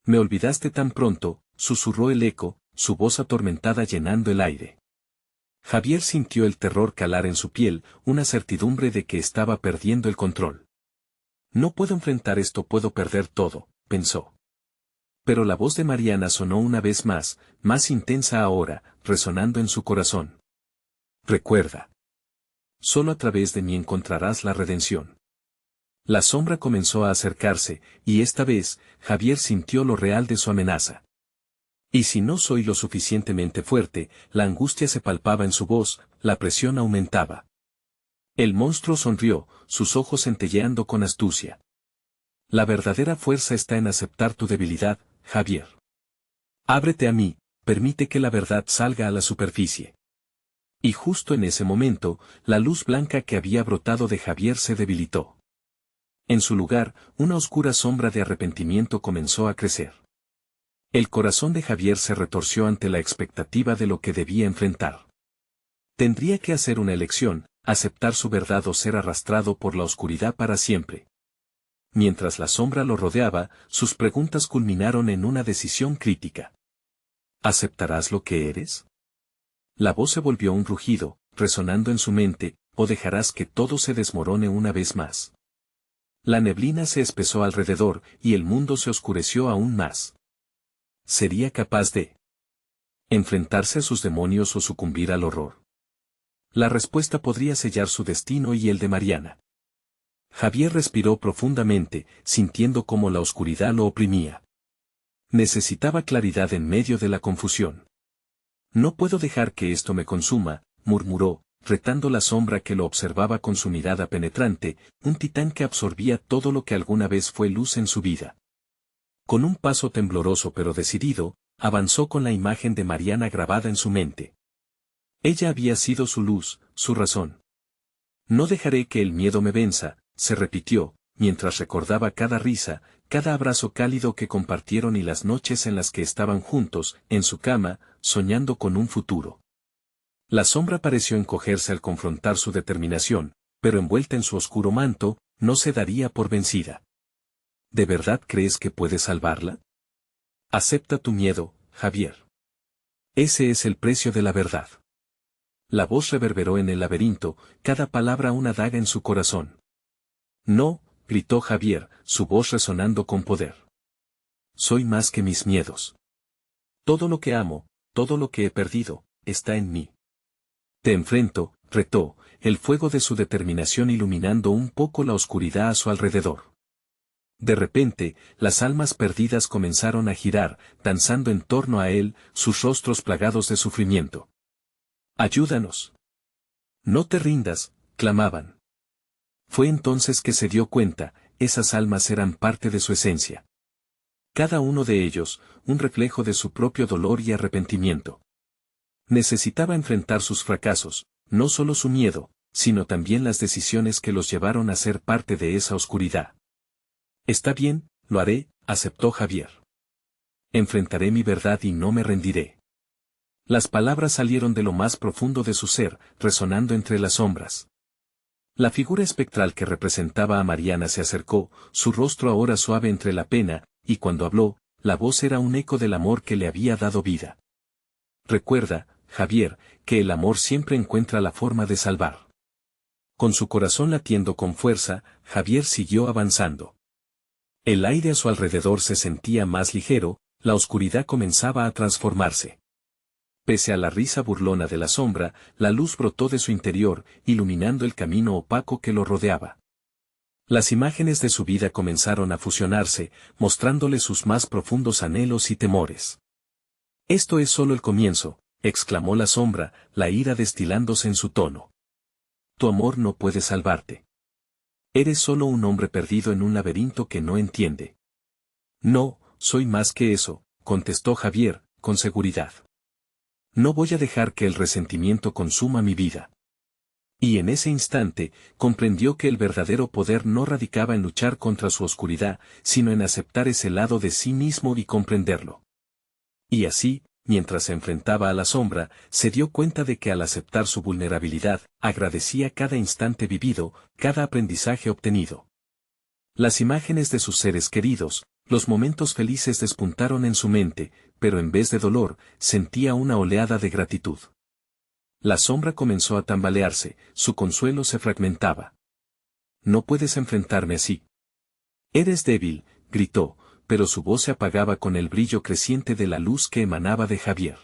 S1: Me olvidaste tan pronto, susurró el eco, su voz atormentada llenando el aire. Javier sintió el terror calar en su piel, una certidumbre de que estaba perdiendo el control. No puedo enfrentar esto, puedo perder todo, pensó. Pero la voz de Mariana sonó una vez más intensa ahora, resonando en su corazón. Recuerda. Solo a través de mí encontrarás la redención. La sombra comenzó a acercarse, y esta vez, Javier sintió lo real de su amenaza. Y si no soy lo suficientemente fuerte, la angustia se palpaba en su voz, la presión aumentaba. El monstruo sonrió, sus ojos centelleando con astucia. La verdadera fuerza está en aceptar tu debilidad, Javier. Ábrete a mí, permite que la verdad salga a la superficie. Y justo en ese momento, la luz blanca que había brotado de Javier se debilitó. En su lugar, una oscura sombra de arrepentimiento comenzó a crecer. El corazón de Javier se retorció ante la expectativa de lo que debía enfrentar. Tendría que hacer una elección, aceptar su verdad o ser arrastrado por la oscuridad para siempre. Mientras la sombra lo rodeaba, sus preguntas culminaron en una decisión crítica. ¿Aceptarás lo que eres? La voz se volvió un rugido, resonando en su mente, o dejarás que todo se desmorone una vez más. La neblina se espesó alrededor, y el mundo se oscureció aún más. ¿Sería capaz de enfrentarse a sus demonios o sucumbir al horror? La respuesta podría sellar su destino y el de Mariana. Javier respiró profundamente, sintiendo cómo la oscuridad lo oprimía. Necesitaba claridad en medio de la confusión. No puedo dejar que esto me consuma, murmuró, retando la sombra que lo observaba con su mirada penetrante, un titán que absorbía todo lo que alguna vez fue luz en su vida. Con un paso tembloroso pero decidido, avanzó con la imagen de Mariana grabada en su mente. Ella había sido su luz, su razón. No dejaré que el miedo me venza, se repitió, mientras recordaba cada risa, cada abrazo cálido que compartieron y las noches en las que estaban juntos, en su cama, soñando con un futuro. La sombra pareció encogerse al confrontar su determinación, pero envuelta en su oscuro manto, no se daría por vencida. ¿De verdad crees que puedes salvarla? Acepta tu miedo, Javier. Ese es el precio de la verdad. La voz reverberó en el laberinto, cada palabra una daga en su corazón. No, gritó Javier, su voz resonando con poder. Soy más que mis miedos. Todo lo que amo, todo lo que he perdido, está en mí. Te enfrento, retó, el fuego de su determinación iluminando un poco la oscuridad a su alrededor. De repente, las almas perdidas comenzaron a girar, danzando en torno a él, sus rostros plagados de sufrimiento. ¡Ayúdanos! No te rindas, clamaban. Fue entonces que se dio cuenta, esas almas eran parte de su esencia. Cada uno de ellos, un reflejo de su propio dolor y arrepentimiento. Necesitaba enfrentar sus fracasos, no solo su miedo, sino también las decisiones que los llevaron a ser parte de esa oscuridad. Está bien, lo haré, aceptó Javier. Enfrentaré mi verdad y no me rendiré. Las palabras salieron de lo más profundo de su ser, resonando entre las sombras. La figura espectral que representaba a Mariana se acercó, su rostro ahora suave entre la pena, y cuando habló, la voz era un eco del amor que le había dado vida. Recuerda, Javier, que el amor siempre encuentra la forma de salvar. Con su corazón latiendo con fuerza, Javier siguió avanzando. El aire a su alrededor se sentía más ligero, la oscuridad comenzaba a transformarse. Pese a la risa burlona de la sombra, la luz brotó de su interior, iluminando el camino opaco que lo rodeaba. Las imágenes de su vida comenzaron a fusionarse, mostrándole sus más profundos anhelos y temores. Esto es solo el comienzo, exclamó la sombra, la ira destilándose en su tono. Tu amor no puede salvarte. Eres solo un hombre perdido en un laberinto que no entiende. No, soy más que eso, contestó Javier, con seguridad. No voy a dejar que el resentimiento consuma mi vida. Y en ese instante, comprendió que el verdadero poder no radicaba en luchar contra su oscuridad, sino en aceptar ese lado de sí mismo y comprenderlo. Y así, mientras se enfrentaba a la sombra, se dio cuenta de que al aceptar su vulnerabilidad, agradecía cada instante vivido, cada aprendizaje obtenido. Las imágenes de sus seres queridos, los momentos felices despuntaron en su mente, pero en vez de dolor, sentía una oleada de gratitud. La sombra comenzó a tambalearse, su consuelo se fragmentaba. No puedes enfrentarme así. Eres débil, gritó, pero su voz se apagaba con el brillo creciente de la luz que emanaba de Javier.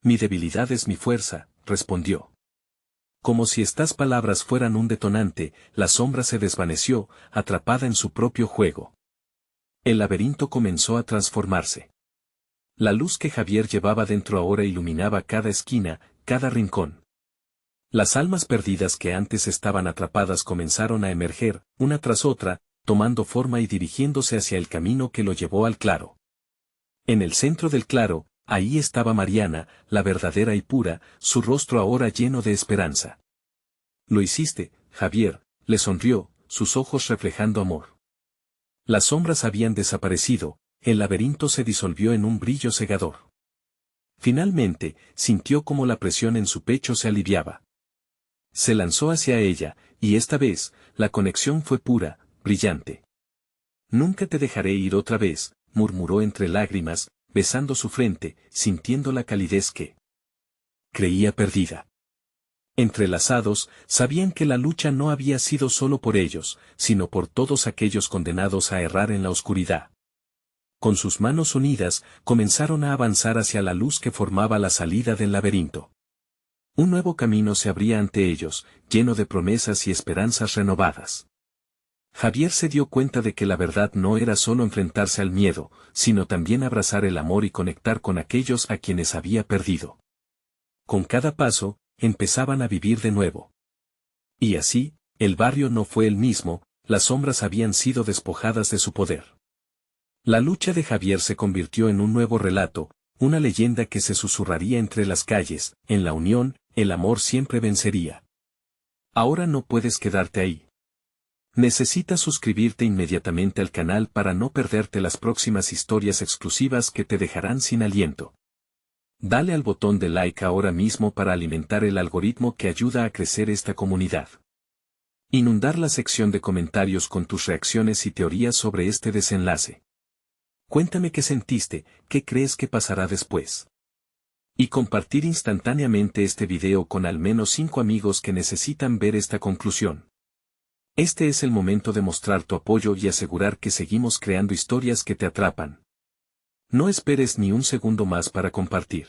S1: Mi debilidad es mi fuerza, respondió. Como si estas palabras fueran un detonante, la sombra se desvaneció, atrapada en su propio juego. El laberinto comenzó a transformarse. La luz que Javier llevaba dentro ahora iluminaba cada esquina, cada rincón. Las almas perdidas que antes estaban atrapadas comenzaron a emerger, una tras otra, tomando forma y dirigiéndose hacia el camino que lo llevó al claro. En el centro del claro, ahí estaba Mariana, la verdadera y pura, su rostro ahora lleno de esperanza. Lo hiciste, Javier, le sonrió, sus ojos reflejando amor. Las sombras habían desaparecido, el laberinto se disolvió en un brillo cegador. Finalmente, sintió como la presión en su pecho se aliviaba. Se lanzó hacia ella, y esta vez, la conexión fue pura, brillante. Nunca te dejaré ir otra vez, murmuró entre lágrimas, besando su frente, sintiendo la calidez que creía perdida. Entrelazados, sabían que la lucha no había sido solo por ellos, sino por todos aquellos condenados a errar en la oscuridad. Con sus manos unidas, comenzaron a avanzar hacia la luz que formaba la salida del laberinto. Un nuevo camino se abría ante ellos, lleno de promesas y esperanzas renovadas. Javier se dio cuenta de que la verdad no era solo enfrentarse al miedo, sino también abrazar el amor y conectar con aquellos a quienes había perdido. Con cada paso, empezaban a vivir de nuevo. Y así, el barrio no fue el mismo, las sombras habían sido despojadas de su poder. La lucha de Javier se convirtió en un nuevo relato, una leyenda que se susurraría entre las calles, en la unión, el amor siempre vencería. Ahora no puedes quedarte ahí. Necesitas suscribirte inmediatamente al canal para no perderte las próximas historias exclusivas que te dejarán sin aliento. Dale al botón de like ahora mismo para alimentar el algoritmo que ayuda a crecer esta comunidad. Inundar la sección de comentarios con tus reacciones y teorías sobre este desenlace. Cuéntame qué sentiste, qué crees que pasará después. Y compartir instantáneamente este video con al menos 5 amigos que necesitan ver esta conclusión. Este es el momento de mostrar tu apoyo y asegurar que seguimos creando historias que te atrapan. No esperes ni un segundo más para compartir.